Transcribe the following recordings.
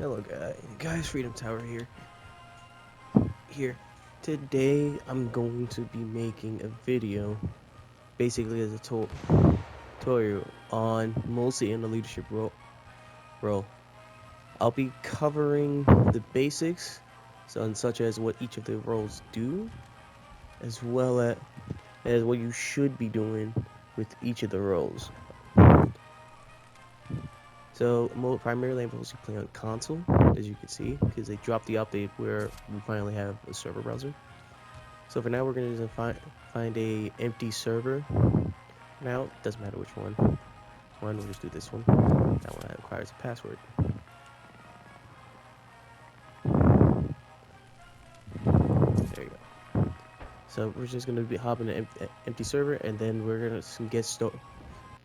Hello guys, Freedom Tower here. Today I'm going to be making a video basically as a tutorial on mostly in the leadership role. I'll be covering the basics, such as what each of the roles do, as well as what you should be doing with each of the roles. So primarily I'm mostly playing on console, as you can see, because they dropped the update where we finally have a server browser. So for now we're going to find a empty server. Now it doesn't matter which one. We'll just do this one. That one requires a password. There you go. So we're just going to be hopping an empty server, and then we're going to get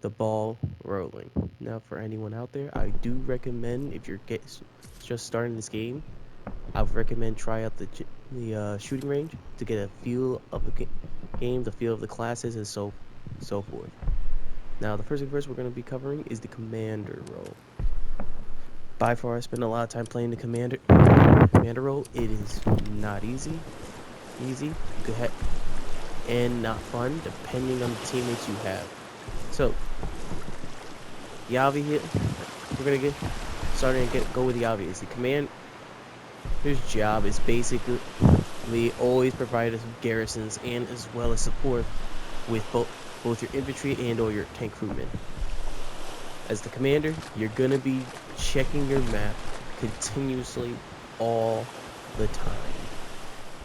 the ball rolling. Now for anyone out there, I do recommend, if you're just starting this game, I would recommend try out the shooting range to get a feel of the game, the feel of the classes, and so forth. Now the first thing first we're going to be covering is the commander role. By far I spend a lot of time playing the commander role. It is not easy, and not fun depending on the teammates you have. So Yavi here, we're gonna get started and go with the obvious. The commander's job is basically always provide us with garrisons and as well as support with both your infantry and or your tank crewmen. As the commander, you're gonna be checking your map continuously all the time.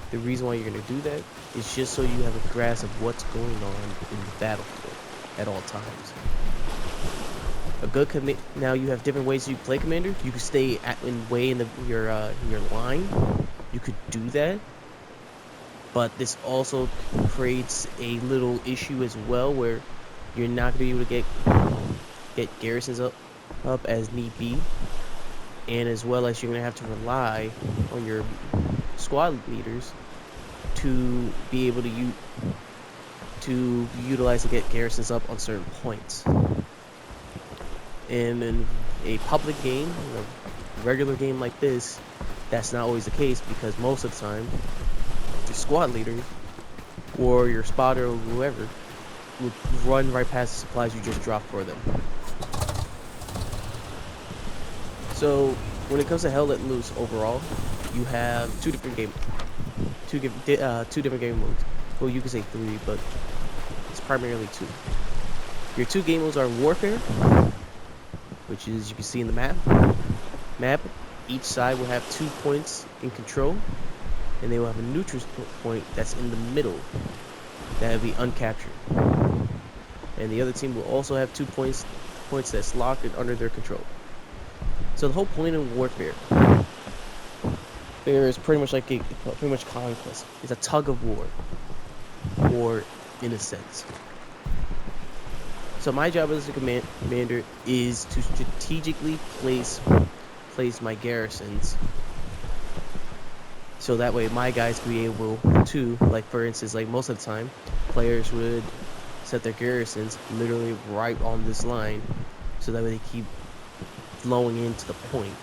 The reason why you're gonna do that is just so you have a grasp of what's going on in the battlefield at all times. A good now you have different ways you play commander. You can stay in your line. You could do that, but this also creates a little issue as well, where you're not gonna be able to get garrisons up as need be, and as well as you're gonna have to rely on your squad leaders to be able to utilize to get garrisons up on certain points. And in a public game, a regular game like this, that's not always the case, because most of the time your squad leader or your spotter or whoever would run right past the supplies you just dropped for them. So when it comes to Hell Let Loose overall, you have two different game modes. Well, you can say three, but it's primarily two. Your two game modes are Warfare, which is, you can see in the map, each side will have 2 points in control, and they will have a neutral point that's in the middle that will be uncaptured, and the other team will also have 2 points that's locked and under their control. So the whole point of Warfare is pretty much conquest. It's a tug of war in a sense. So my job as a commander is to strategically place my garrisons, so that way my guys can be able to, like for instance, like most of the time, players would set their garrisons literally right on this line, so that way they keep flowing into the point.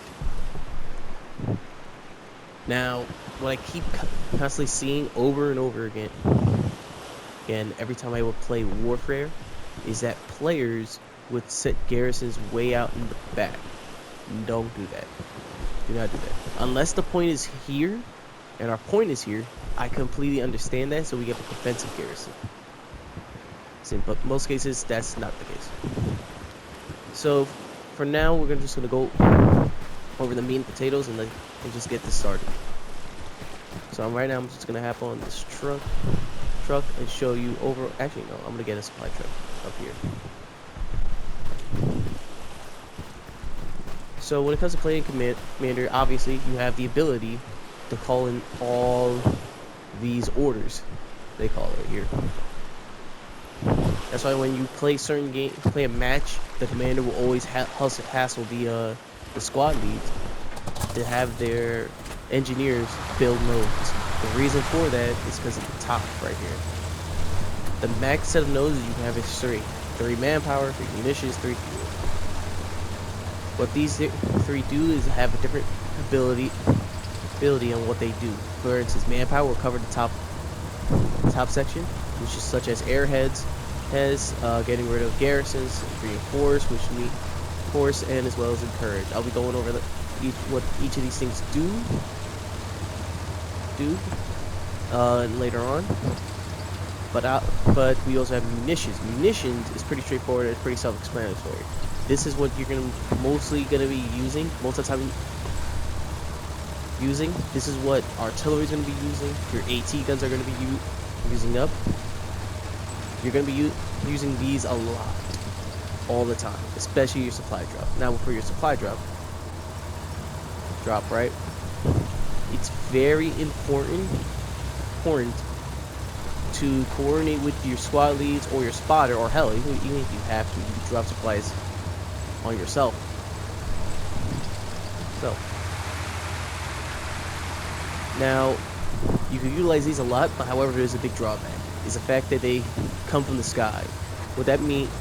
Now, what I keep constantly seeing over and over again every time I would play Warfare, is that players would set garrisons way out in the back. Don't do that. Do not do that. Unless the point is here, and our point is here, I completely understand that, so we get a defensive garrison. But most cases, that's not the case. So, for now, we're just going to go over the meat and potatoes and just get this started. So right now, I'm just going to hop on this truck and show you over. Actually, no, I'm going to get a supply truck up here. So when it comes to playing commander, obviously you have the ability to call in all these orders, they call it here. That's why when you play play a match, the commander will always hassle the squad leads to have their engineers build nodes. The reason for that is because of the top right here. The max set of nodes you can have is 3 manpower, 3 munitions, 3 fuel. What these 3 do is have a different ability on what they do. For instance, manpower will cover the top section, which is such as airheads, getting rid of garrisons, reinforce, which need force, and as well as encourage. I'll be going over what each of these things do later on. But we also have munitions. Munitions is pretty straightforward. It's pretty self-explanatory. This is what you're mostly gonna be using most of the time. This is what artillery is gonna be using. Your AT guns are gonna be using up. You're gonna be using these a lot, all the time, especially your supply drop. Now, for your supply drop, right? It's very important to coordinate with your squad leads or your spotter, or hell, even if you have to, you can drop supplies on yourself. So now you can utilize these a lot, but however, there's a big drawback. Is the fact that they come from the sky. What that means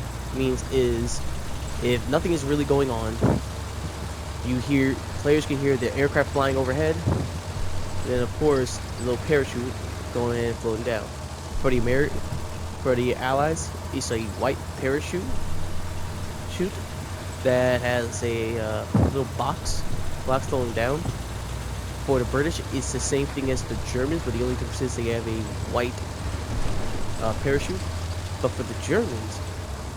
is, if nothing is really going on, players can hear the aircraft flying overhead, and then of course the little parachute going in and floating down. For the Allies, it's a white parachute that has a little box floating down. For the British, it's the same thing as the Germans, but the only difference is they have a white parachute. But for the Germans,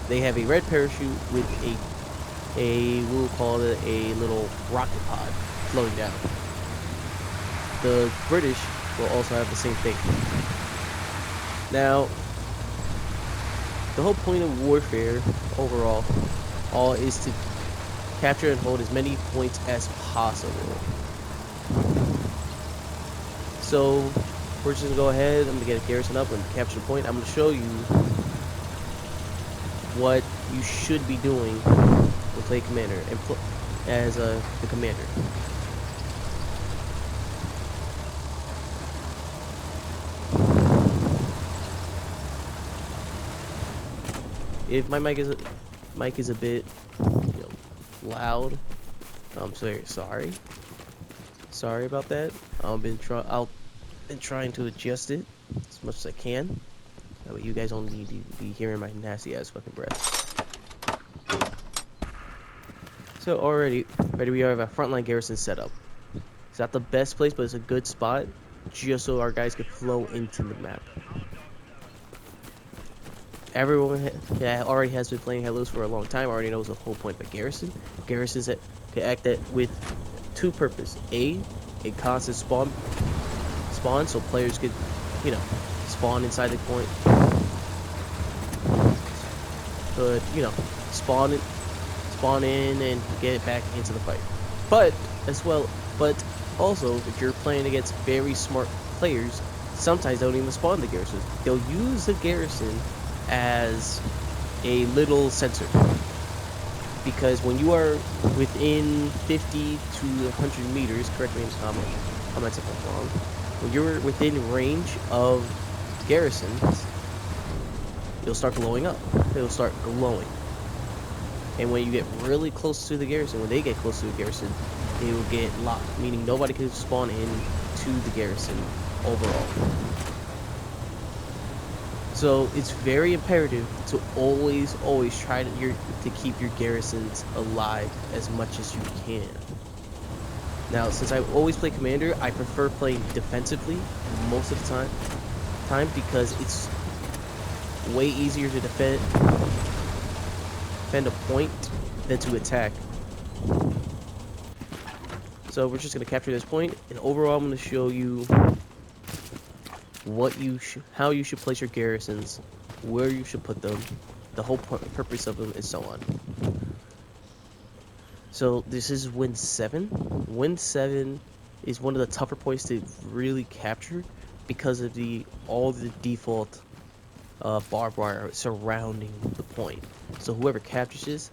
they have a red parachute with we'll call it a little rocket pod floating down. The British will also have the same thing. Now, the whole point of warfare overall is to capture and hold as many points as possible. So we're just gonna go ahead. I'm gonna get a garrison up and capture the point. I'm gonna show you what you should be doing to play commander and as the commander. If my mic is a bit loud, I'm sorry about that. I've been trying to adjust it as much as I can. That way you guys don't need to be hearing my nasty ass fucking breath. So already we have a frontline garrison set up. It's not the best place, but it's a good spot just so our guys can flow into the map. Everyone that already has been playing Hellos for a long time already knows the whole point of a garrison. Garrisons that can act with two purposes. A constant spawn so players could, spawn inside the point. But, spawn in and get it back into the fight. But also, if you're playing against very smart players, sometimes they don't even spawn the garrison. They'll use the garrison as a little sensor, because when you are within 50 to 100 meters, correct me in the comments, I might say that wrong. When you're within range of garrisons, you'll start glowing up. It'll start glowing, and when you get really close to the garrison, when they get close to the garrison, they will get locked, meaning nobody can spawn in to the garrison overall. So it's very imperative to always try to keep your garrisons alive as much as you can. Now, since I always play commander, I prefer playing defensively most of the time because it's way easier to defend a point than to attack. So we're just gonna capture this point, and overall, I'm gonna show you how you should place your garrisons, where you should put them, the whole purpose of them, and so on. So this is win 7. Win 7 is one of the tougher points to really capture because of all the default barbed wire surrounding the point. So whoever captures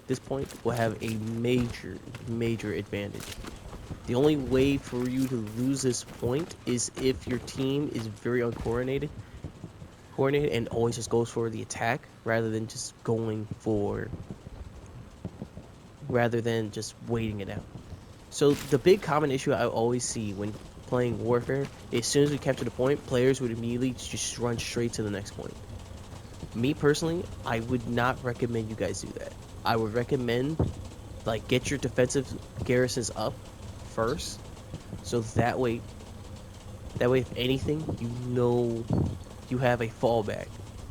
this point will have a major advantage. The only way for you to lose this point is if your team is very uncoordinated and always just goes for the attack rather than just waiting it out. So the big common issue I always see when playing Warfare, as soon as we capture the point, players would immediately just run straight to the next point. Me personally, I would not recommend you guys do that. I would recommend like get your defensive garrisons up first, so that way if anything, you know you have a fallback,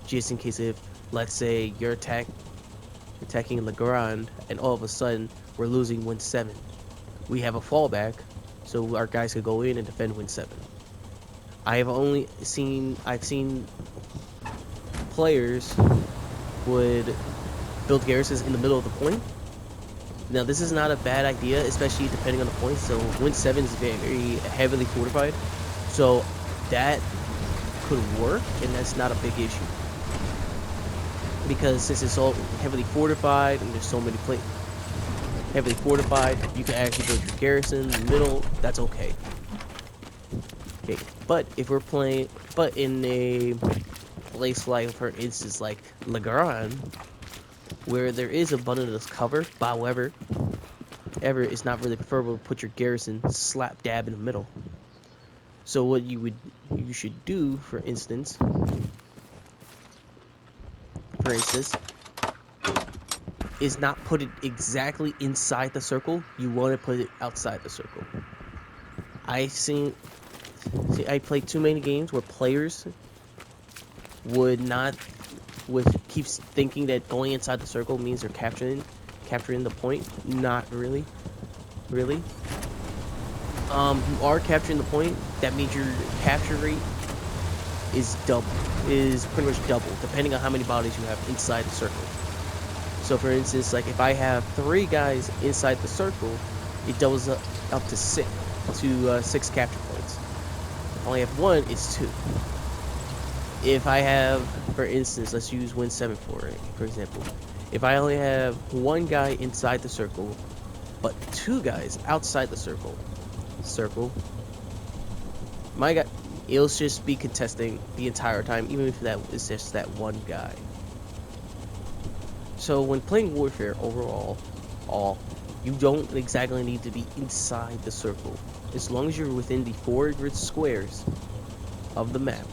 just in case if, let's say, you're attacking Legrand, and all of a sudden we're losing win 7. We have a fallback, so our guys could go in and defend win 7. I've seen players would build garrisons in the middle of the point. Now this is not a bad idea, especially depending on the point. So win 7 is very heavily fortified, so that could work, and that's not a big issue. Because since it's all heavily fortified and there's so many heavily fortified, you can actually build your garrison in the middle. That's okay. Okay, but if we're playing, but in a place like, for instance, like Legrand, where there is abundant cover, however, it's not really preferable to put your garrison slap dab in the middle. So what you should do, for instance, is not put it exactly inside the circle. You want to put it outside the circle. I played too many games where players would keeps thinking that going inside the circle means they're capturing the point. Not really. You are capturing the point. That means your capture rate is pretty much double, depending on how many bodies you have inside the circle. So for instance, like if I have 3 guys inside the circle, it doubles up to 6 capture points. If I only have 1, it's 2. If I have, for instance, let's use win 7 for example. If I only have 1 guy inside the circle, but 2 guys outside the circle, my guy, it'll just be contesting the entire time, even if that is just that 1 guy. So when playing Warfare overall, you don't exactly need to be inside the circle, as long as you're within the 4 grid squares of the map,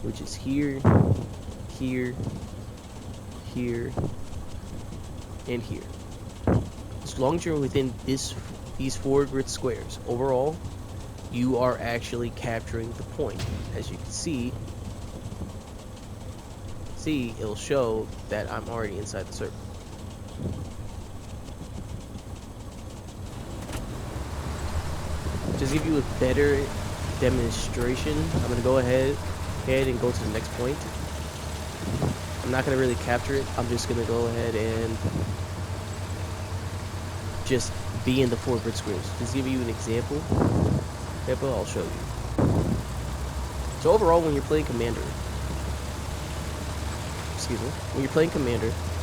which is here, here, here, and here. As long as you're within these 4 grid squares overall, you are actually capturing the point. As you can see, it'll show that I'm already inside the circle. Just to give you a better demonstration, I'm gonna go ahead and go to the next point. I'm not gonna really capture it. I'm just gonna go ahead and just be in the 4 grid squares. Just to give you an example, I'll show you. So overall, when you're playing Commander,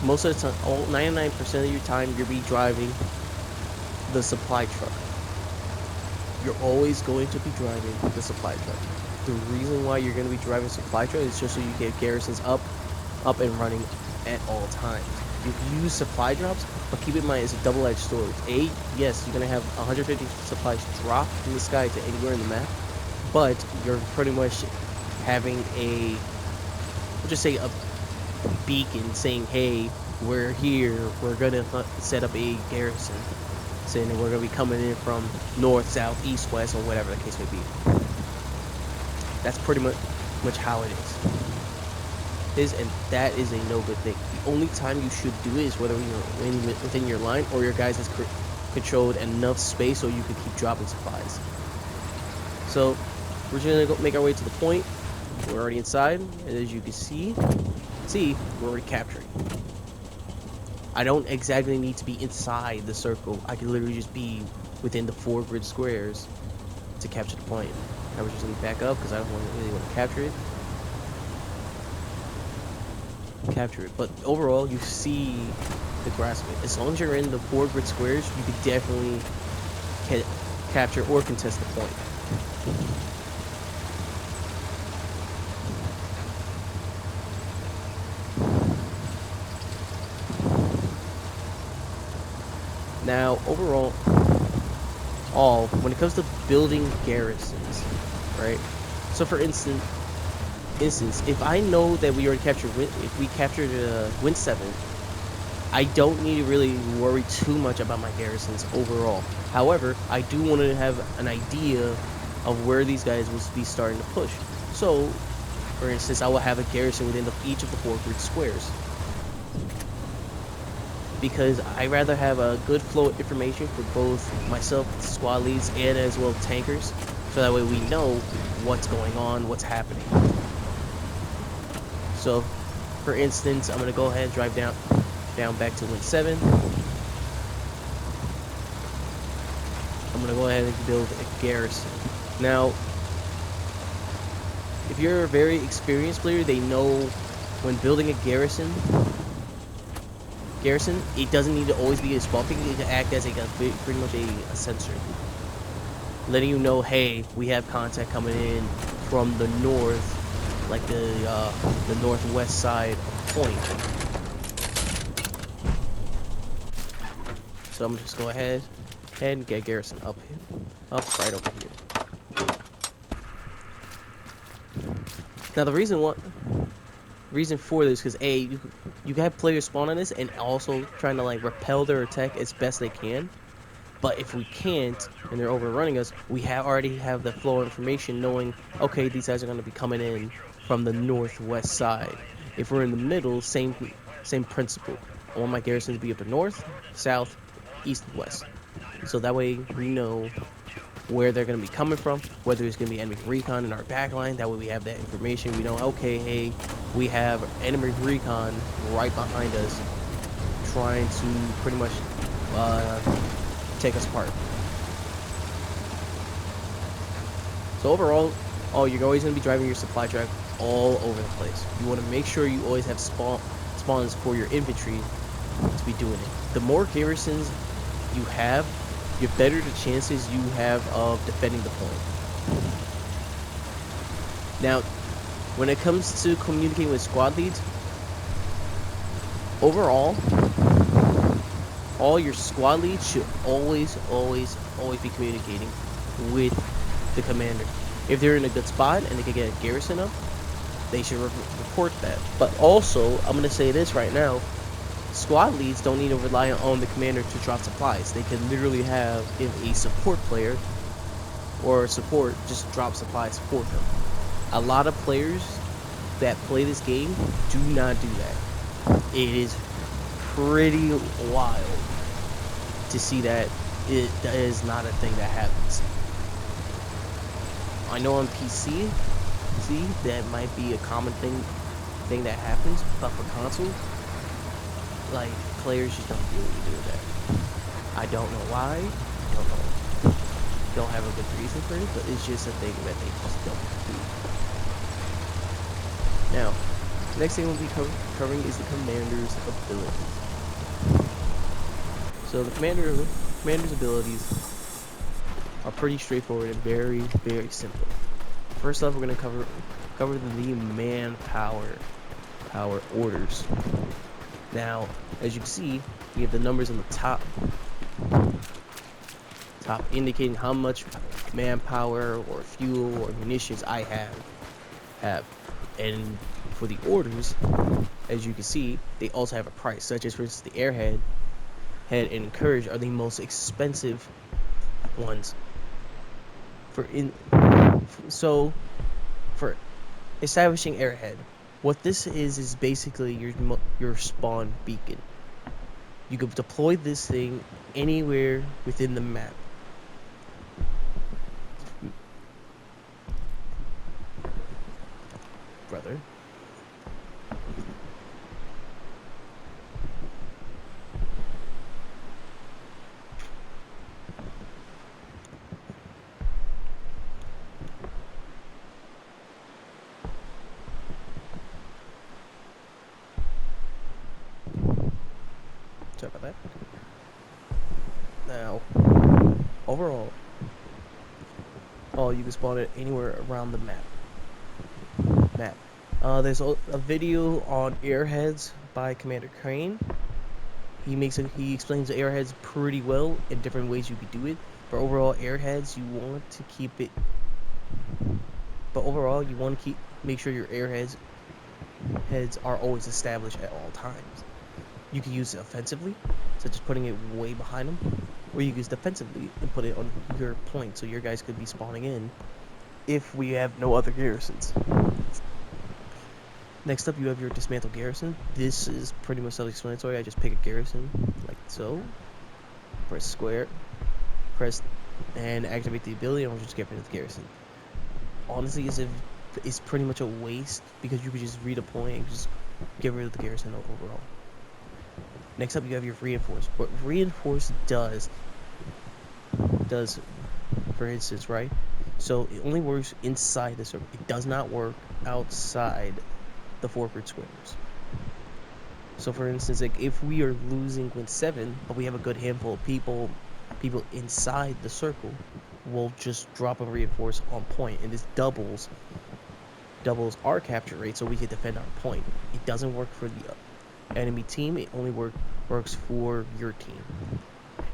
most of the time, 99% of your time, you'll be driving the supply truck. You're always going to be driving the supply truck. The reason why you're going to be driving supply truck is just so you get garrisons up and running at all times. You can use supply drops, but keep in mind it's a double-edged sword. Yes, you're going to have 150 supplies drop from the sky to anywhere in the map, but you're pretty much having a beacon saying, hey, we're here, we're gonna set up a garrison, saying that we're gonna be coming in from north, south, east, west, or whatever the case may be. That's pretty much how it is. And that is a no good thing. The only time you should do it is whether you're within your line or your guys has controlled enough space so you can keep dropping supplies. So we're just gonna go make our way to the point. We're already inside, and as you can see, we're already capturing. I don't exactly need to be inside the circle. I can literally just be within the 4 grid squares to capture the point. I was just going to back up because I don't really want to capture it. But overall, you see the grasp of it. As long as you're in the 4 grid squares, you can definitely capture or contest the point. Now, overall, when it comes to building garrisons, right? So for instance, if I know that we already captured, if we captured Win 7, I don't need to really worry too much about my garrisons overall. However, I do want to have an idea of where these guys will be starting to push. So, for instance, I will have a garrison within each of the 4 grid squares, because I rather have a good flow of information for both myself, squad leads, and as well tankers, so that way we know what's going on, what's happening. So, for instance, I'm gonna go ahead and drive down back to Win 7. I'm gonna go ahead and build a garrison. Now, if you're a very experienced player, they know when building a garrison, it doesn't need to always be a spawn pick. It can act as pretty much a sensor, letting you know, hey, we have contact coming in from the north, like the northwest side of the point. So I'm gonna just go ahead and get garrison up right over here. Now the reason for this, because you have players spawn on this and also trying to like repel their attack as best they can. But if we can't and they're overrunning us, we already have the flow of information knowing, okay, these guys are going to be coming in from the northwest side. If we're in the middle, same principle. I want my garrison to be up the north, south, east, and west. So that way we know where they're going to be coming from, whether it's going to be enemy recon in our backline. That way we have that information. We know, okay, hey, we have enemy recon right behind us trying to pretty much take us apart. So overall, you're always going to be driving your supply truck all over the place. You want to make sure you always have spawns for your infantry to be doing it. The more garrisons you have, the better the chances you have of defending the point. Now, when it comes to communicating with squad leads, overall, all your squad leads should always be communicating with the commander. If they're in a good spot and they can get a garrison up, they should report that. But also, I'm going to say this right now, squad leads don't need to rely on the commander to drop supplies. They can literally have a support player or support just drop supplies for them. A lot of players that play this game do not do that. It is pretty wild to see that it is not a thing that happens. I know on PC, that might be a common thing that happens, but for console, like, players just don't really do that. I don't know why. I don't know. Don't have a good reason for it, but it's just a thing that they just don't do. Now, next thing we'll be covering is the commander's abilities. So the commander's abilities are pretty straightforward and very simple. First off, we're going to cover the manpower orders. Now, as you can see, we have the numbers on the top indicating how much manpower or fuel or munitions I have. And for the orders, as you can see, they also have a price, such as, for instance, the airhead and encourage are the most expensive ones. So for establishing airhead, what this is basically your spawn beacon. You can deploy this thing anywhere within the map. Brother. Sorry about that. Now, overall, you can spawn it anywhere around the map. There's a video on airheads by Commander Crane. He explains the airheads pretty well in different ways you could do it. For overall airheads, you want to keep it. But overall, you want to make sure your airheads are always established at all times. You can use it offensively, such as putting it way behind them, or you can use defensively and put it on your point, so your guys could be spawning in if we have no other garrisons. Next up, you have your dismantle garrison. This is pretty much self-explanatory. I just pick a garrison, like so. Press square, press, and activate the ability, and I'll just get rid of the garrison. Honestly, it's pretty much a waste because you could just redeploy and just get rid of the garrison overall. Next up, you have your reinforce. What reinforce does, for instance, right? So it only works inside the circle. It does not work outside the 4 grid squares. So for instance, like if we are losing with 7, but we have a good handful of people inside the circle, we'll just drop a reinforce on point, and this doubles our capture rate, so we can defend our point. It doesn't work for the enemy team. It only works for your team,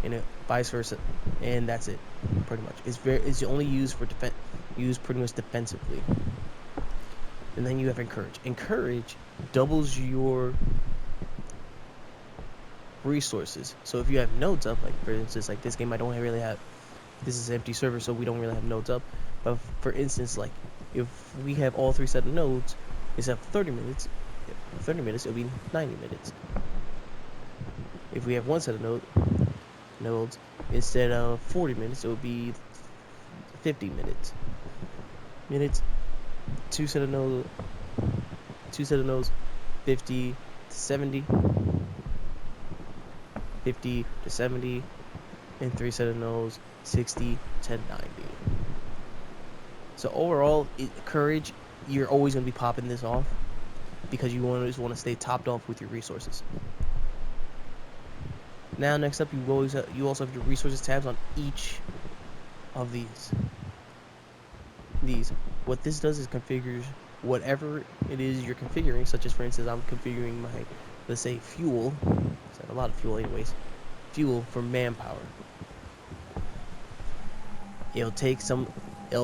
and vice versa. And that's it, pretty much. It's only used for used pretty much defensively. And then you have encourage. Encourage doubles your resources. So if you have nodes up, like for instance, like this game, I don't really have. This is an empty server, so we don't really have nodes up. But for instance, like if we have all 3 set of nodes, instead of 30 minutes, it'll be 90 minutes. If we have 1 set of nodes, instead of 40 minutes, it will be 50 minutes. 2 set of nodes, 50 to 70, 50 to 70, and 3 set of nodes, 60 to 90. So overall, courage, you're always going to be popping this off because you always want to stay topped off with your resources. Now, next up, you also have your resources tabs on each of these. What this does is configures whatever it is you're configuring, such as, for instance, I'm configuring my, let's say, fuel. A lot of fuel anyways. Fuel for manpower. It'll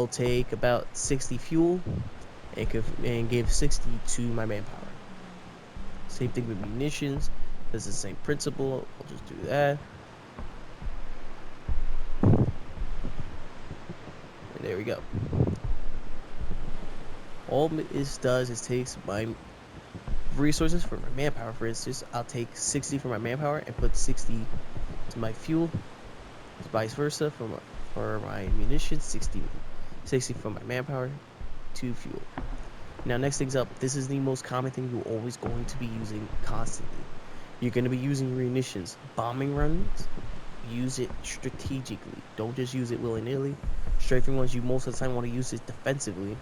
take about 60 fuel and give 60 to my manpower. Same thing with munitions. It's the same principle. I'll just do that. And there we go. All this does is takes my resources for my manpower. For instance, I'll take 60 for my manpower and put 60 to my fuel. Vice versa for my munitions, 60 for my manpower to fuel. Now, next things up, this is the most common thing you're always going to be using constantly. You're going to be using munitions. Bombing runs, use it strategically. Don't just use it willy-nilly. Strafing runs, you most of the time want to use it defensively.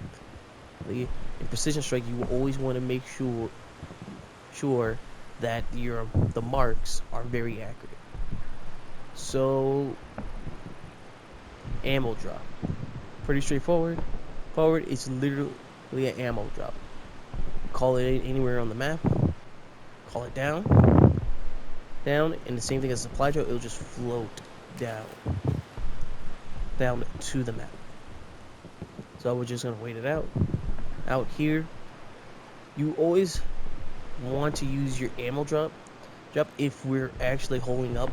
In precision strike, you always want to make sure that the marks are very accurate. So, ammo drop, pretty straightforward. It's literally an ammo drop. Call it anywhere on the map. Call it down, and the same thing as supply drop. It'll just float down to the map. So we're just gonna wait it out. Out here, you always want to use your ammo drop if we're actually holding up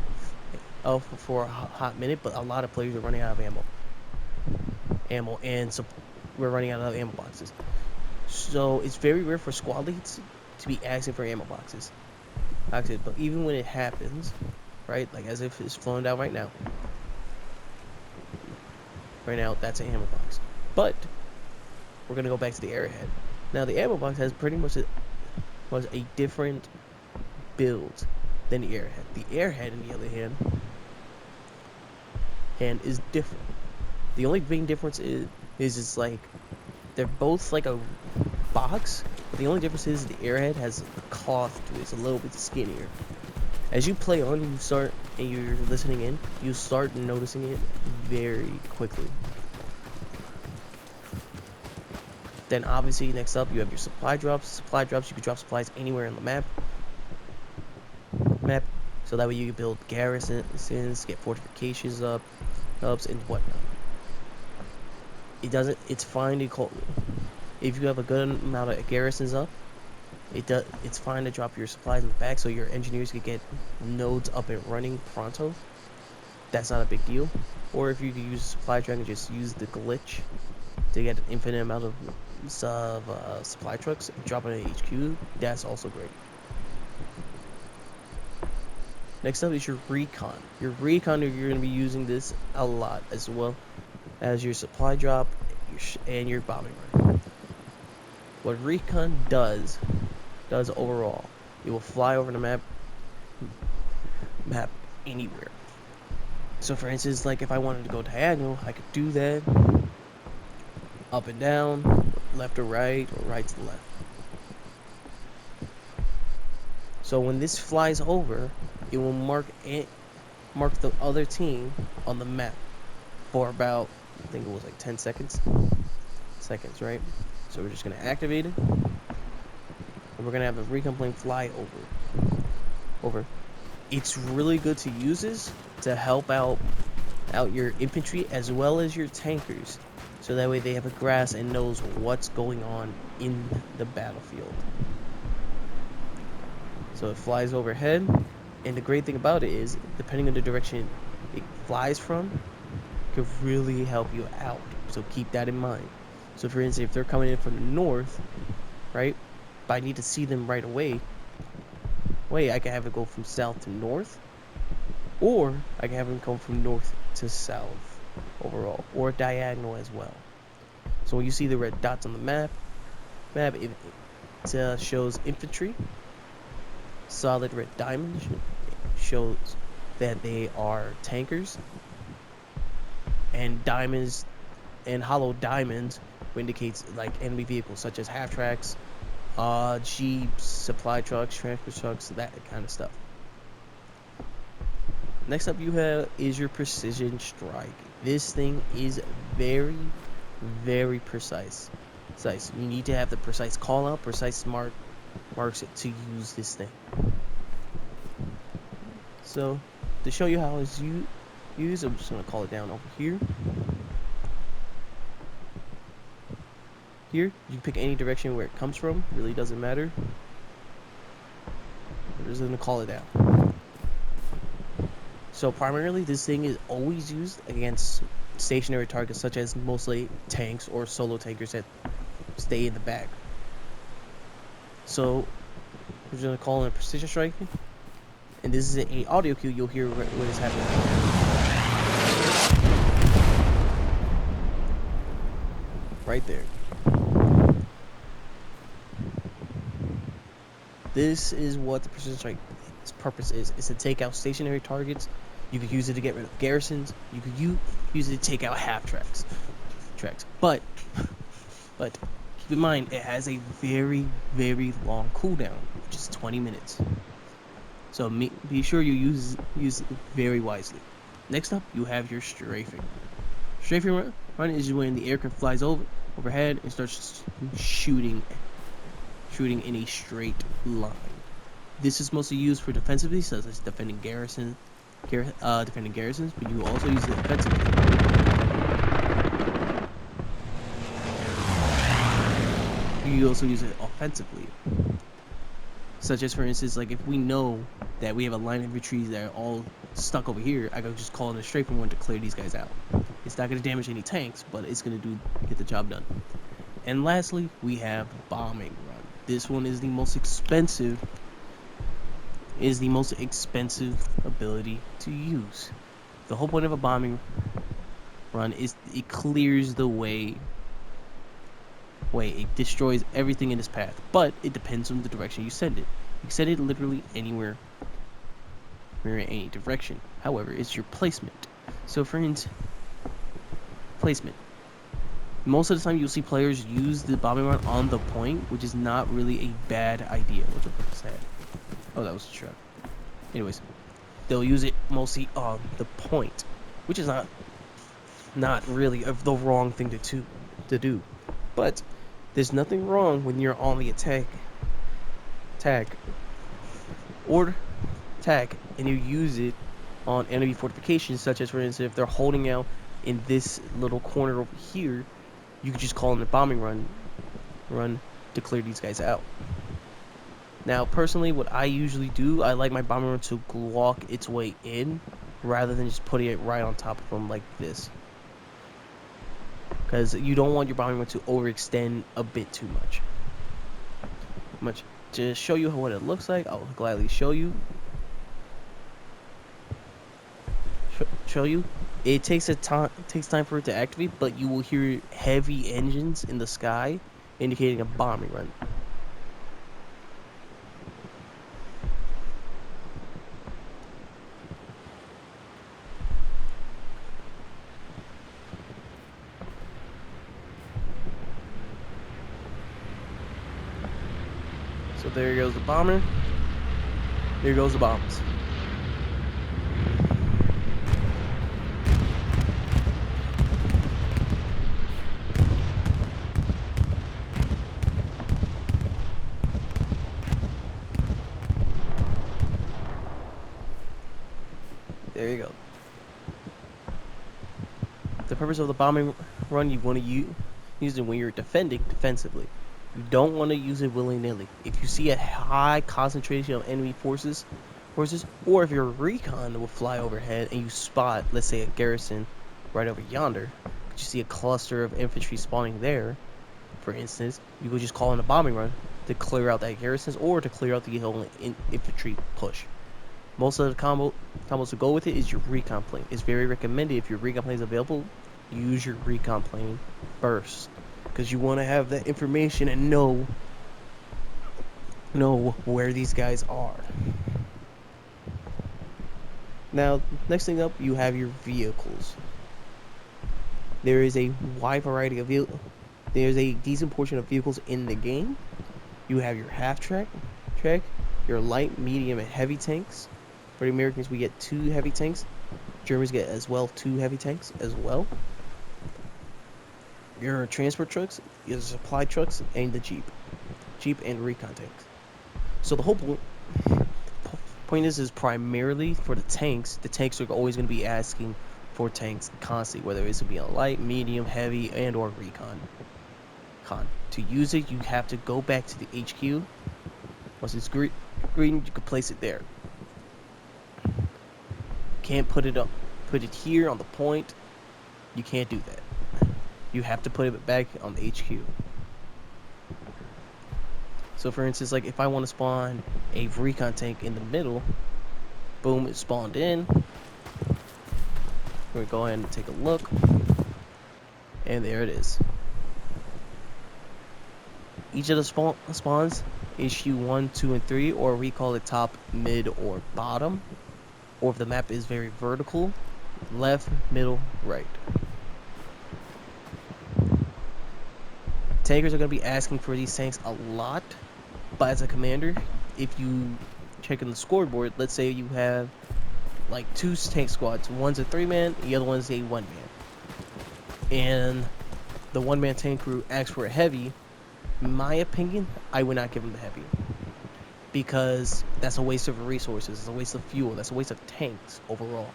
for a hot minute, but a lot of players are running out of ammo, and so we're running out of ammo boxes. So it's very rare for squad leads to be asking for ammo boxes. But even when it happens, right, like as if it's flowing down right now, that's an ammo box. But we're gonna go back to the airhead. Now the ammo box has pretty much was a different build than the airhead. The airhead, on the other hand, is different. The only big difference is it's like they're both like a box, but the only difference is the airhead has a cloth to it. It's a little bit skinnier. As you play on, and you're listening in, you start noticing it very quickly. Then obviously next up you have your supply drops. You can drop supplies anywhere on the map. So that way you can build garrisons, get fortifications up, hubs, and whatnot. It doesn't. It's fine to call if you have a good amount of garrisons up. It's fine to drop your supplies in the back so your engineers can get nodes up and running pronto. That's not a big deal. Or if you could use a supply truck and just use the glitch to get an infinite amount of supply trucks and drop it in HQ, that's also great. Next up is your recon. Your recon, you're going to be using this a lot as well as your supply drop and your bombing run. What recon does overall, it will fly over the map anywhere. So for instance, like if I wanted to go diagonal, I could do that. Up and down, left to right, or right to the left. So when this flies over, it will mark the other team on the map for about, I think it was like 10 seconds. Seconds, right? So we're just gonna activate it, and we're gonna have the recon plane fly over. It's really good to use this to help out your infantry as well as your tankers, so that way they have a grasp and knows what's going on in the battlefield. So it flies overhead, and the great thing about it is, depending on the direction it flies from, it could really help you out. So keep that in mind. So for instance, if they're coming in from the north, right, but I need to see them right away, I can have it go from south to north, or I can have them come from north to south overall, or diagonal as well. So when you see the red dots on the map, it shows infantry. Solid red diamond shows that they are tankers, and diamonds and hollow diamonds indicates like enemy vehicles such as half tracks, jeeps, supply trucks, transport trucks, that kind of stuff. Next up you have is your precision strike. This thing is very, very precise. You need to have the precise call out, precise marks to use this thing. So to show you how it's used, I'm just gonna call it down over here. Here, you pick any direction where it comes from, really doesn't matter. We're just gonna call it down. So primarily this thing is always used against stationary targets such as mostly tanks or solo tankers that stay in the back. So we're just gonna call it precision strike, and this is an audio cue. You'll hear what is happening right there. This is what the precision strike's purpose is. It's to take out stationary targets. You could use it to get rid of garrisons. You could use it to take out half tracks. But keep in mind, it has a very, very long cooldown, which is 20 minutes. So be sure you use it very wisely. Next up, you have your strafing. Strafing run is when the aircraft flies overhead and starts shooting in a straight line. This is mostly used for defensively, such as defending garrisons, but you also use it offensively. You also use it offensively, such as for instance, like if we know that we have a line of infantry that are all stuck over here, I could just call in a strafing one to clear these guys out. It's not going to damage any tanks, but it's going to get the job done. And lastly, we have bombing run. This one is the most expensive. Ability to use. The whole point of a bombing run is it clears the way. It destroys everything in its path, but it depends on the direction you send it. You can send it literally anywhere in any direction. However, it's your placement. So for instance, placement. Most of the time you'll see players use the bombing run on the point, which is not really a bad idea. What the fuck is that? Oh, that was a truck. Anyways, they'll use it mostly on the point, which is not really the wrong thing to do. But there's nothing wrong when you're on the attack, and you use it on enemy fortifications, such as, for instance, if they're holding out in this little corner over here, you could just call in a bombing run to clear these guys out. Now, personally, what I usually do, I like my bombing run to walk its way in, rather than just putting it right on top of them like this. Because you don't want your bombing run to overextend a bit too much. To show you what it looks like, I'll gladly show you. Show you. It takes time for it to activate, but you will hear heavy engines in the sky, indicating a bombing run. So there goes the bomber. There goes the bombs. There you go. The purpose of the bombing run, you want to use it when you're defending defensively. You don't want to use it willy-nilly. If you see a high concentration of enemy forces, or if your recon will fly overhead and you spot, let's say, a garrison right over yonder, you see a cluster of infantry spawning there, for instance, you could just call in a bombing run to clear out that garrisons or to clear out the whole infantry push. Most of the combos to go with it is your recon plane. It's very recommended if your recon plane is available, use your recon plane first, because you want to have that information and know where these guys are. Now, next thing up, you have your vehicles. There is a wide variety of vehicles. There's a decent portion of vehicles in the game. You have your half track, your light, medium, and heavy tanks. For the Americans, we get 2 heavy tanks. Germans get as well 2 heavy tanks as well. Your transport trucks, your supply trucks, and the Jeep and recon tanks. So the whole point is primarily for the tanks. The tanks are always going to be asking for tanks constantly, whether it's going to be on light, medium, heavy, and or recon. To use it, you have to go back to the HQ. Once it's green, you can place it there. Can't put it here on the point. You can't do that. You have to put it back on the HQ. So for instance, like if I want to spawn a recon tank in the middle, boom, it spawned in. We're going to go ahead and take a look. And there it is. Each of the spawns, HQ 1, 2, and 3, or we call it top, mid, or bottom. Or if the map is very vertical, left, middle, right. Tankers are going to be asking for these tanks a lot, but as a commander, if you check on the scoreboard, let's say you have like 2 tank squads. One's a 3-man, the other one's a 1-man. And the 1-man tank crew asks for a heavy. In my opinion, I would not give them the heavy, because that's a waste of resources, it's a waste of fuel, that's a waste of tanks overall.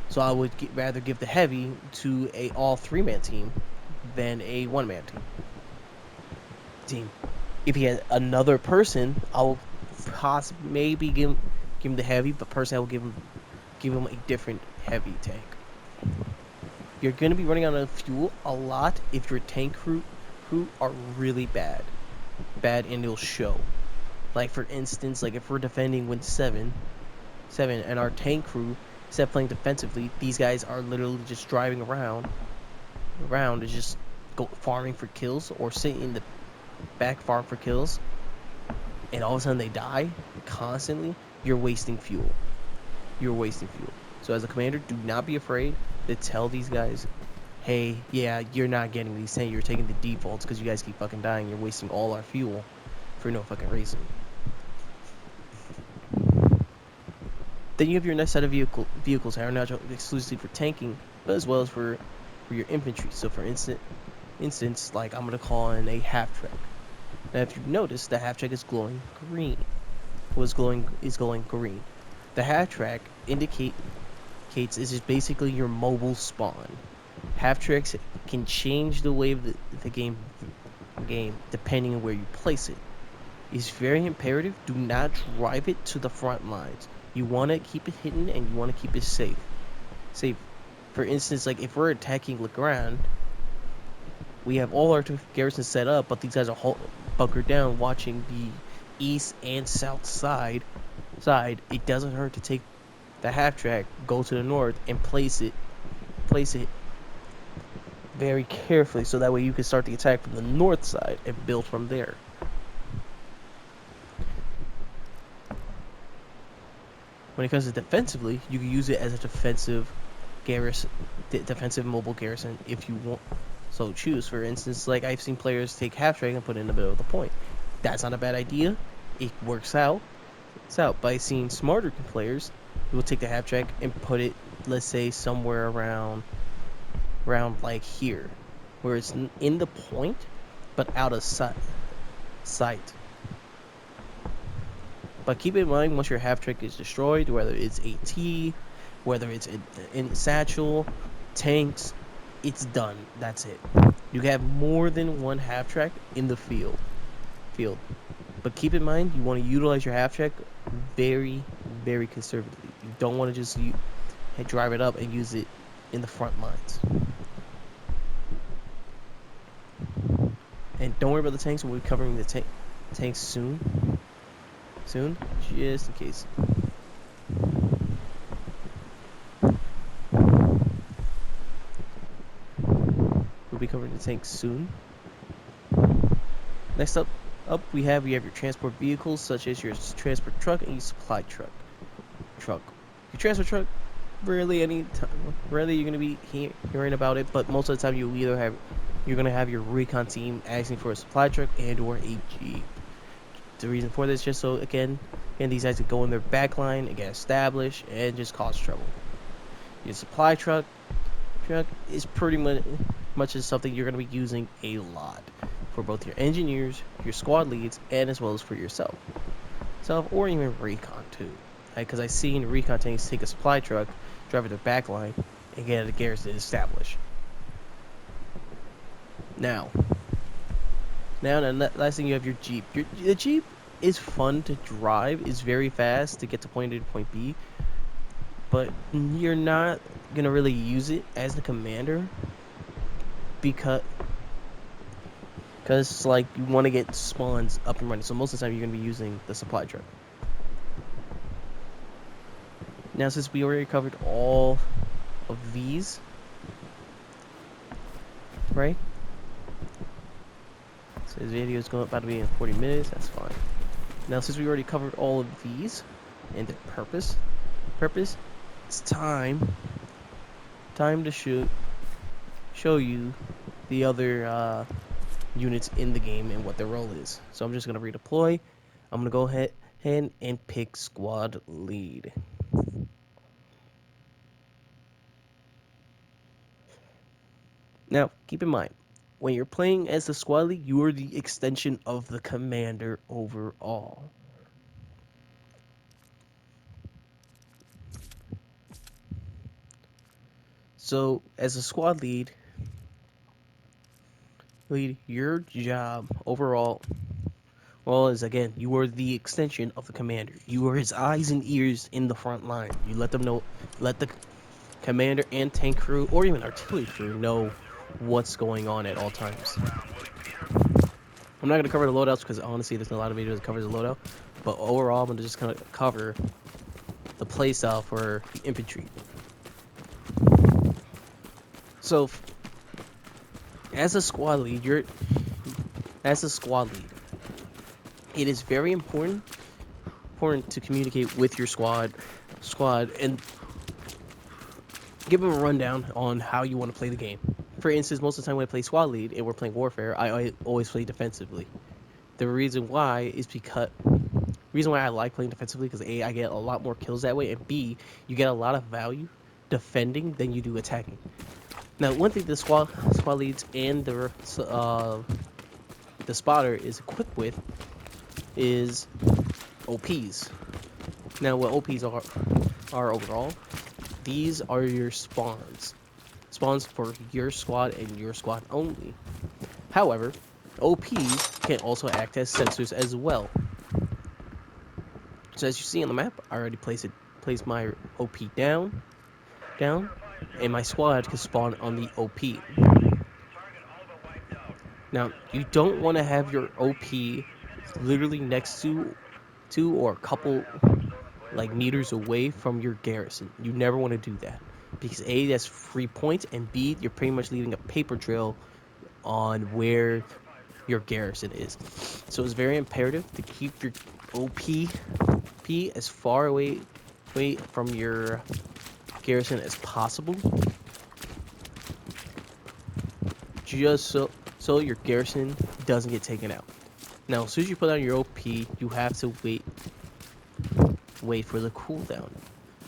So I would rather give the heavy to a all 3-man team than a 1-man team. If he had another person, I will maybe give him the heavy, but personally I will give him a different heavy tank. You're going to be running out of fuel a lot if your tank crew are really bad, and it'll show. Like for instance, like if we're defending with 7 and our tank crew, instead of playing defensively, these guys are literally just driving around and just go farming for kills, or sitting in the back farm for kills, and all of a sudden they die constantly. You're wasting fuel. So as a commander, do not be afraid to tell these guys, hey, yeah, you're not getting these tanks, you're taking the defaults because you guys keep fucking dying, you're wasting all our fuel for no fucking reason. Then you have your next set of vehicles that are not exclusively for tanking, but as well as for your infantry. So for instance, like I'm gonna call in a half track. Now if you notice, the half track is glowing green. Is glowing green. The half track indicates is just basically your mobile spawn. Half tracks can change the way of the game depending on where you place it. It's very imperative. Do not drive it to the front lines. You want to keep it hidden and you want to keep it safe. Safe. For instance, like if we're attacking Legrand, we have all our garrisons set up, but these guys are bunkered down, watching the east and south side. It doesn't hurt to take the half track, go to the north, and place it very carefully, so that way you can start the attack from the north side and build from there. When it comes to defensively, you can use it as a defensive garrison, defensive mobile garrison if you want so choose. For instance, like I've seen players take half track and put it in the middle of the point. That's not a bad idea. It works out. It's out. By seeing smarter players who will take the half track and put it, let's say, somewhere around like here, where it's in the point but out of sight. But keep in mind, once your half track is destroyed, whether it's AT, whether it's in satchel, tanks, it's done. That's it. You have more than one half track in the field. But keep in mind, you want to utilize your half track very, very conservatively. You don't want to just drive it up and use it in the front lines. And don't worry about the tanks. We'll be covering the tanks soon, just in case. We'll be covering the tanks soon. Next up we have your transport vehicles, such as your transport truck and your supply truck. Your transport truck, rarely you're gonna be hearing about it, but most of the time you're gonna have your recon team asking for a supply truck and or a jeep. The reason for this, just so again these guys can go in their back line and get established and just cause trouble. Your supply truck is pretty much is something you're going to be using a lot for both your engineers, your squad leads, and as well as for yourself, or even recon too. Because I've seen recon tanks take a supply truck, drive it to their back line, and get a garrison established. Now, last thing, you have your jeep. The jeep is fun to drive. It's very fast to get to point A to point B, but you're not gonna really use it as the commander because like you want to get spawns up and running. So most of the time you're gonna be using the supply truck. Now, since we already covered all of these, right? So this video is about to be in 40 minutes. That's fine. Now, since we already covered all of these and their purpose, it's time to show you the other units in the game and what their role is. So I'm just gonna redeploy. I'm gonna go ahead and pick squad lead. Now, keep in mind, when you're playing as the squad lead, you are the extension of the commander overall. So, as a squad lead, your job overall, is again, you are the extension of the commander. You are his eyes and ears in the front line. You let the commander and tank crew, or even artillery crew, know what's going on at all times. I'm not going to cover the loadouts because honestly there's a lot of videos that cover the loadout, but overall I'm going to just kind of cover the playstyle for the infantry. So as a squad lead, it is very important to communicate with your squad and give them a rundown on how you want to play the game. For instance, most of the time when I play squad lead and we're playing warfare, I always play defensively. The reason why is because I like playing defensively, because A, I get a lot more kills that way, and B, you get a lot of value defending than you do attacking. Now, one thing the squad leads and the spotter is equipped with is OPs. Now, what OPs are overall, these are your spawns. Spawns for your squad and your squad only. However, OPs can also act as sensors as well. So as you see on the map, I already placed my OP down, and my squad can spawn on the OP. Now, you don't want to have your OP literally next to or a couple like meters away from your garrison. You never want to do that because A, that's free points, and B, you're pretty much leaving a paper trail on where your garrison is. So it's very imperative to keep your OP as far away from your garrison as possible, just so your garrison doesn't get taken out. Now, as soon as you put on your OP, you have to wait for the cooldown.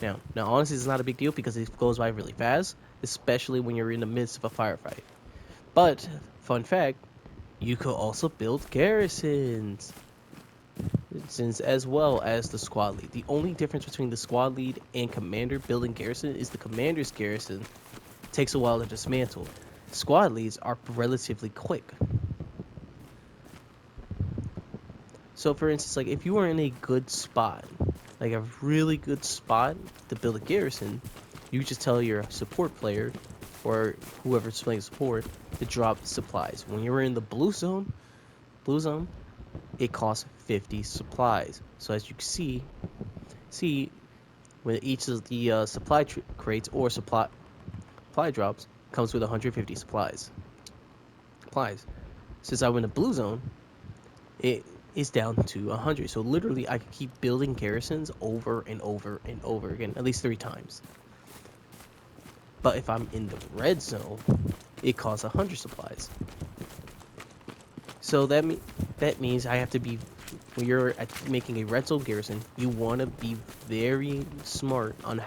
Now, honestly, it's not a big deal because it goes by really fast, especially when you're in the midst of a firefight. But, fun fact, you could also build garrisons, as well as the squad lead. The only difference between the squad lead and commander building garrison is the commander's garrison takes a while to dismantle. Squad leads are relatively quick. So, for instance, like if you are in a good spot, like a really good spot to build a garrison, you just tell your support player or whoever's playing support to drop supplies. When you're in the blue zone, it costs 50 supplies. So as you can see when each of the supply crates or supply drops comes with 150 supplies. Since I'm in the blue zone, it is down to 100. So literally, I could keep building garrisons over and over and over again, at least 3 times. But if I'm in the red zone, it costs 100 supplies. So that means I have to be, when you're making a red zone garrison, you want to be very smart on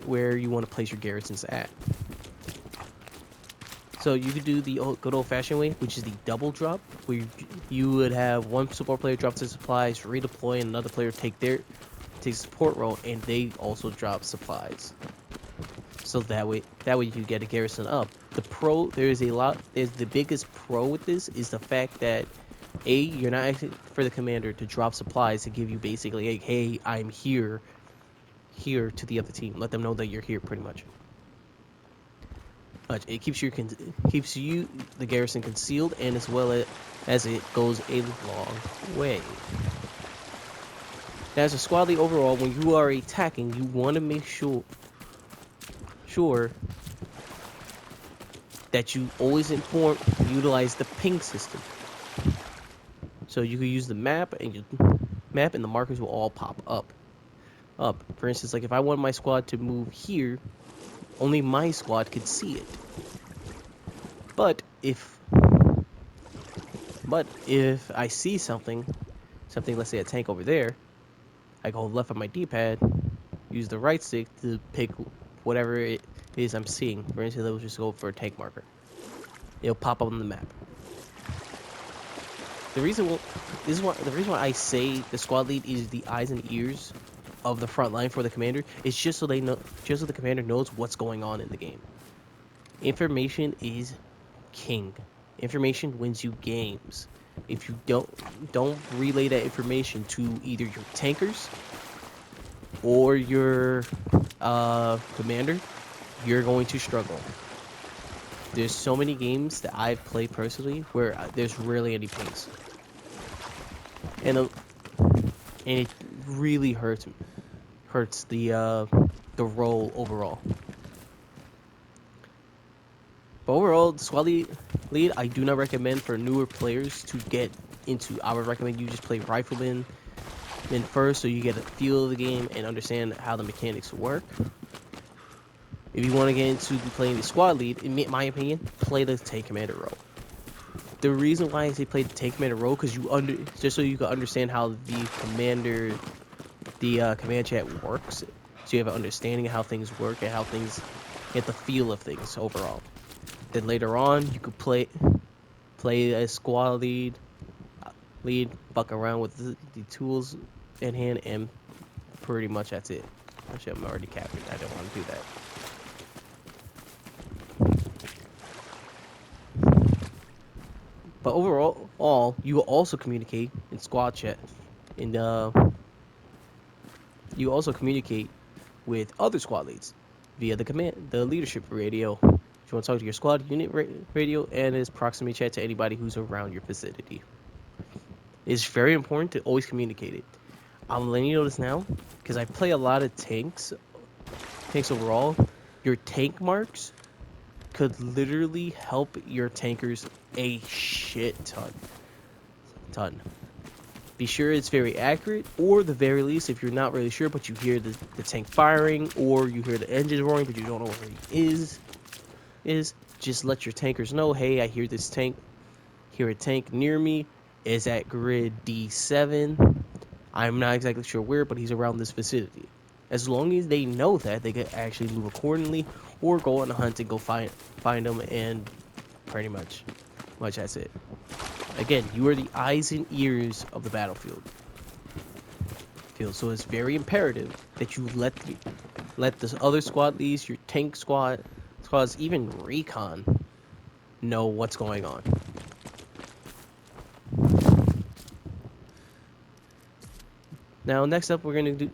where you want to place your garrisons at. So you could do the good old-fashioned way, which is the double drop, where you would have one support player drop their supplies, redeploy, and another player take support role, and they also drop supplies. So that way you can get a garrison up. The biggest pro with this is the fact that you're not asking for the commander to drop supplies to give you basically like, hey, I'm here to the other team. Let them know that you're here, pretty much. It keeps you the garrison concealed, and as well as it goes a long way. Now, as a squad lead overall, when you are attacking, you want to make sure that you always utilize the ping system. So you can use the map, and the markers will all pop up. For instance, like if I want my squad to move here, only my squad could see it. But if I see something, let's say a tank over there, I go left on my D-pad, use the right stick to pick whatever it is I'm seeing. For instance, let's just go for a tank marker. It'll pop up on the map. The reason why I say the squad lead is the eyes and ears of the front line for the commander is just so the commander knows what's going on in the game. Information is king. Information wins you games. If you don't relay that information to either your tankers or your commander, you're going to struggle. There's so many games that I've played personally where there's rarely any pings, and it really hurts the role overall. But overall, the squad lead I do not recommend for newer players to get into. I would recommend you just play Rifleman then first, so you get a feel of the game and understand how the mechanics work. If you want to get into playing the squad lead, in my opinion, play the tank commander role. The reason why I say play the tank commander role, because just so you can understand how the command chat works, so you have an understanding of how things work and how things get the feel of things overall. Then later on, you could play a squad lead, buck around with the tools in hand, and pretty much that's it. Actually, I'm already captured. I don't want to do that. But overall, you will also communicate in squad chat. And you also communicate with other squad leads via the leadership radio. If you want to talk to your squad unit radio, and its proximity chat to anybody who's around your vicinity. It's very important to always communicate it. I'm letting you know this now because I play a lot of tanks overall. Your tank marks could literally help your tankers a shit ton. Be sure it's very accurate, or the very least, if you're not really sure, but you hear the tank firing, or you hear the engine roaring, but you don't know where he is just let your tankers know, hey, I hear this tank, hear a tank near me, is at grid D7. I'm not exactly sure where, but he's around this vicinity. As long as they know that, they can actually move accordingly, or go on a hunt and go find them, and pretty much that's it. Again, you are the eyes and ears of the battlefield. So it's very imperative that you let the other squad leads, your tank squads, even recon, know what's going on. Now, next up, we're gonna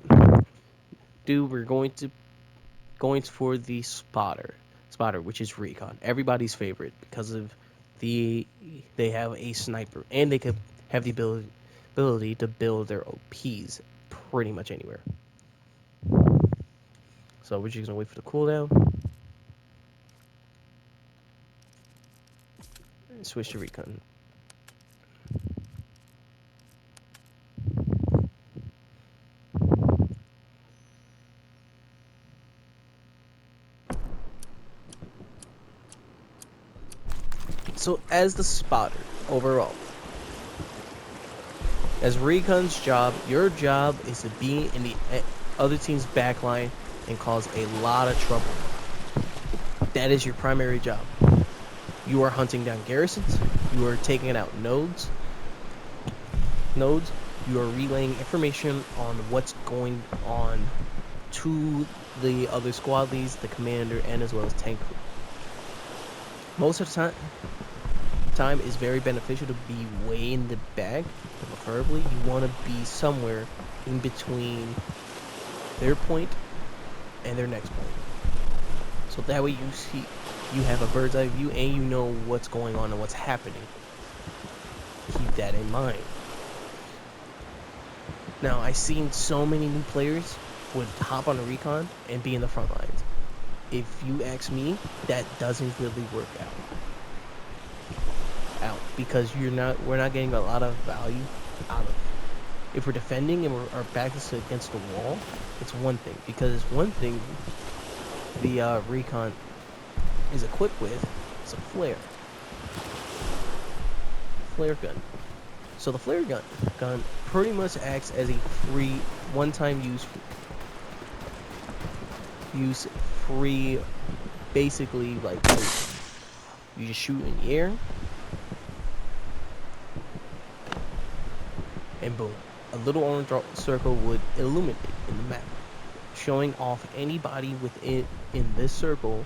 we're going for the spotter, which is recon, everybody's favorite because of they have a sniper and they could have the ability to build their OPs pretty much anywhere. So we're just gonna wait for the cooldown. And switch to recon. So as the spotter overall, as recon's job, your job is to be in the other team's backline and cause a lot of trouble. That is your primary job. You are hunting down garrisons. You are taking out nodes. You are relaying information on what's going on to the other squad leads, the commander, and as well as tank crew. Most of the time is very beneficial to be way in the back, but preferably you want to be somewhere in between their point and their next point. So that way you have a bird's eye view and you know what's going on and what's happening. Keep that in mind. Now, I've seen so many new players would hop on a recon and be in the front lines. If you ask me, that doesn't really work out because we're not getting a lot of value out of it. If we're defending and our back is against the wall, it's one thing, because one thing the recon is equipped with is a flare gun. So the flare gun pretty much acts as a free one-time use free, basically, like you just shoot in the air and boom, a little orange circle would illuminate in the map, showing off anybody within this circle,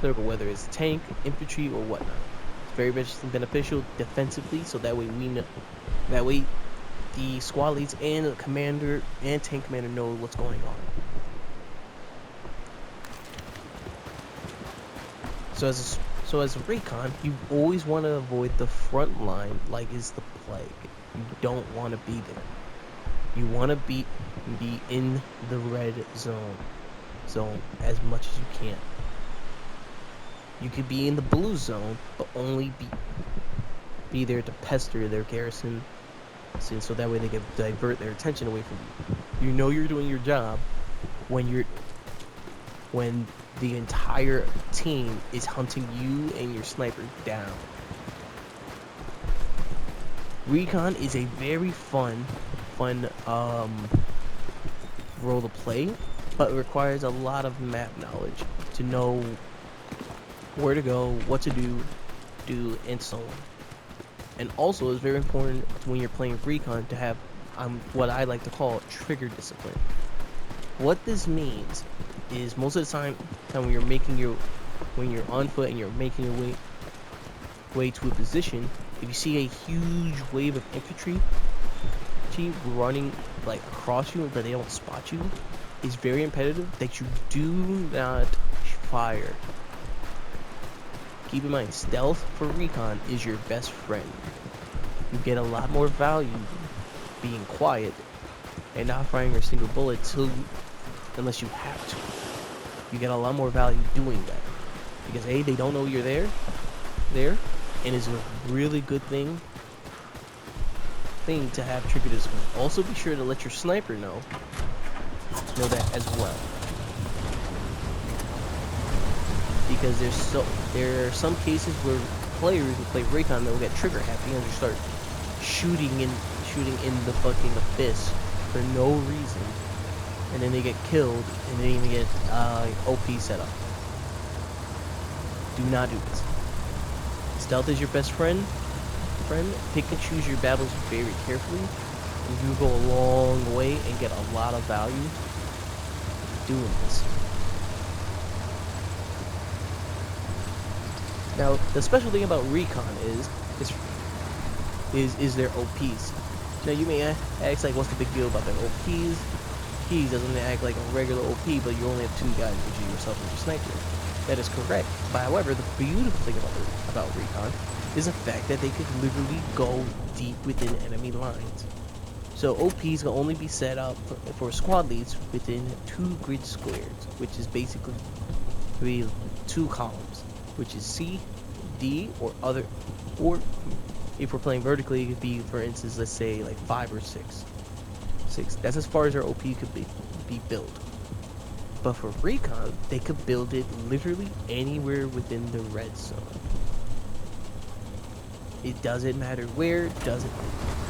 whether it's tank, infantry, or whatnot. It's very beneficial defensively, so that way the squad leads and the commander and tank commander know what's going on. So as a recon, you always want to avoid the front line like is the plague. You don't want to be there. You want to be in the red zone as much as you can. You could be in the blue zone, but only be there to pester their garrison, so that way they can divert their attention away from you. You know you're doing your job when the entire team is hunting you and your sniper down. Recon is a very fun role to play, but it requires a lot of map knowledge to know where to go, what to do, and so on. And also, it's very important when you're playing recon to have what I like to call trigger discipline. What this means is most of the time when when you're on foot and you're making your way to a position, if you see a huge wave of infantry running like across you but they don't spot you, it's very imperative that you do not fire. Keep in mind, stealth for recon is your best friend. You get a lot more value being quiet and not firing a single bullet unless you have to. You get a lot more value doing that because A, they don't know you're there, and it's a really good thing to have trigger discipline. Also, be sure to let your sniper know that as well, because there are some cases where players who play recon they'll get trigger happy and just start shooting in the fucking abyss for no reason, and then they get killed and they even get OP set up. Do not do this. Stealth is your best friend. Pick and choose your battles very carefully, and you go a long way and get a lot of value doing this. Now, the special thing about recon is their OPs. Now, you may ask, like, what's the big deal about their OPs? He doesn't act like a regular OP, but you only have two guys, which is yourself and your sniper. That is correct. But however, the beautiful thing about recon is the fact that they could literally go deep within enemy lines. So OPs will only be set up for squad leads within 2 grid squares, which is basically 2 columns, which is C, D, or other, or if we're playing vertically, it could be, for instance, let's say like 5 or 6. That's as far as our OP could be built. But for recon, they could build it literally anywhere within the red zone. It doesn't matter where, doesn't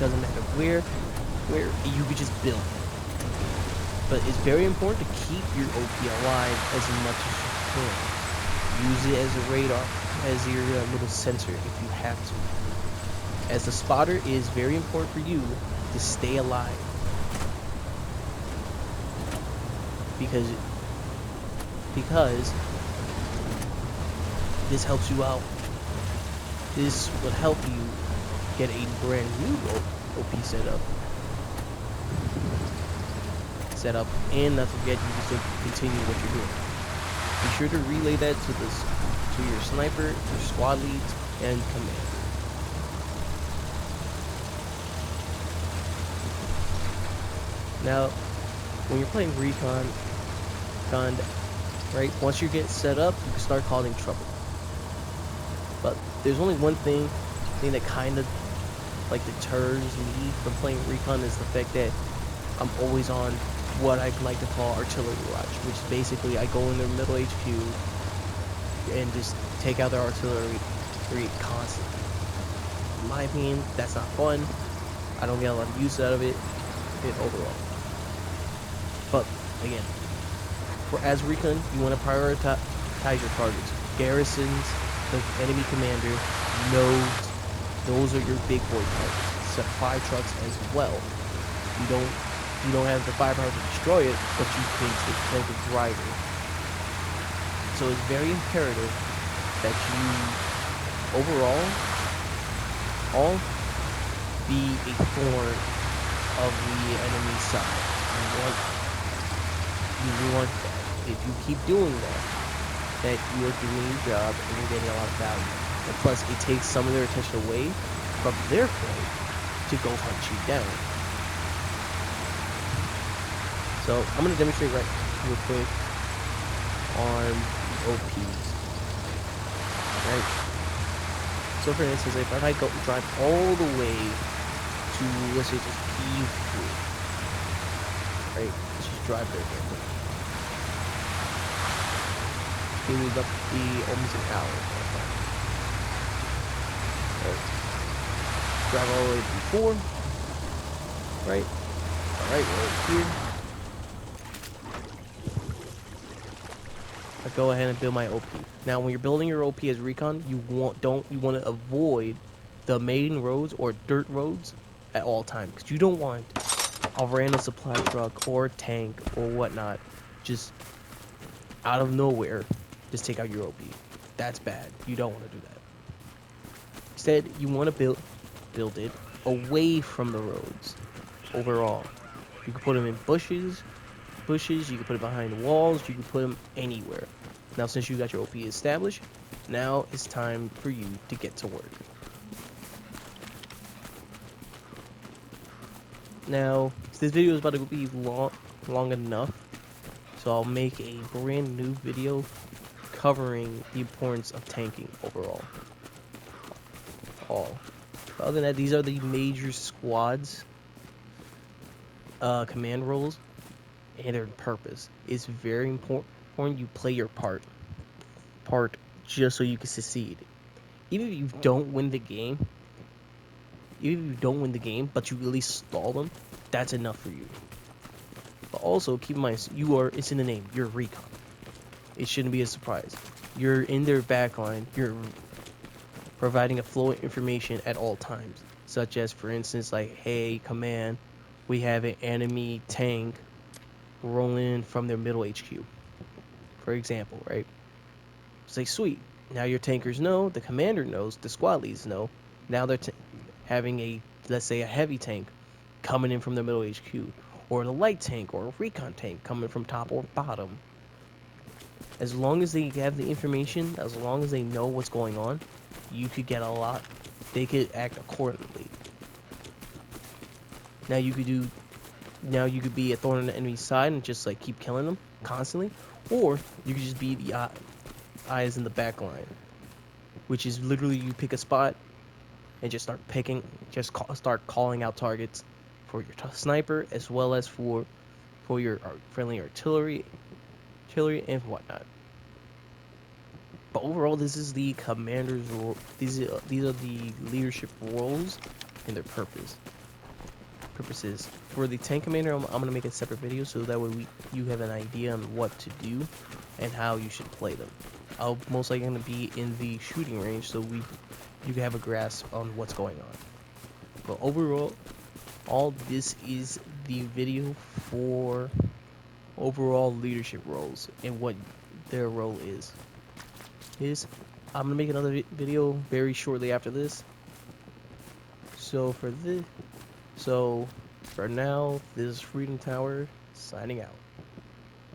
matter where you could just build it. But it's very important to keep your OP alive as much as you can. Use it as a radar, as your little sensor if you have to. As a spotter, it is very important for you to stay alive. Because this helps you out. This would help you get a brand new OP setup, and not forget you can still continue what you're doing. Be sure to relay that to your sniper, your squad leads, and commander. Now, when you're playing recon, right? Once you get set up, you can start causing trouble. But there's only one thing that kind of like deters me from playing recon is the fact that I'm always on what I like to call artillery watch, which is basically I go in their middle HQ and just take out their artillery constantly. In my opinion, that's not fun. I don't get a lot of use out of it overall. But again, as recon, you want to prioritize your targets. Garrisons, the enemy commander, nodes, those are your big boy targets. Supply trucks as well. You don't have the firepower to destroy it, but you can kill the driver. So it's very imperative that you overall all be a thorn of the enemy side. You want that. If you keep doing that you are doing your job and you're getting a lot of value. And plus, it takes some of their attention away from their play to go hunt you down. So I'm going to demonstrate real quick on OPs. Right. So for instance, if I go drive all the way to, let's say, just P3, right? Let's just drive there again. It was up to be almost an hour. Right. Drive all the way to P4. Right. Alright, we're over here. I go ahead and build my OP. Now when you're building your OP as recon, you want to avoid the main roads or dirt roads at all times, because you don't want a random supply truck or tank or whatnot, just out of nowhere, just take out your OP. That's bad. You don't want to do that. Instead, you want to build it away from the roads. Overall, you can put them in bushes. You can put it behind walls. You can put them anywhere. Now, since you got your OP established, now it's time for you to get to work. Now, this video is about to be long enough, so I'll make a brand new video covering the importance of tanking overall. Other than that, these are the major squads, command roles, and their purpose. It's very important you play your part just so you can succeed. Even if you don't win the game, but you really stall them, that's enough for you. But also keep in mind, it's in the name, you're recon. It shouldn't be a surprise. You're in their backline, you're providing a flow of information at all times, such as, for instance, like, hey, command, we have an enemy tank rolling in from their middle HQ, for example, right? Say, sweet, now your tankers know, the commander knows, the squad leads know. Now they're having let's say a heavy tank coming in from the middle HQ, or a light tank or a recon tank coming from top or bottom. As long as they have the information, as long as they know what's going on, you could get a lot. They could act accordingly. Now you could be a thorn on the enemy's side and just like keep killing them constantly, or you could just be the eyes in the back line, which is literally you pick a spot and just start calling out targets for your sniper as well as for your friendly artillery and whatnot. But overall, this is the commander's role. These are the leadership roles and their purposes. For the tank commander, I'm gonna make a separate video so that way you have an idea on what to do and how you should play them. I'll most likely gonna be in the shooting range so you can have a grasp on what's going on. But overall, this is the video for overall leadership roles and what their role is. I'm gonna make another video very shortly after this. So for now, this is Freedom Tower signing out.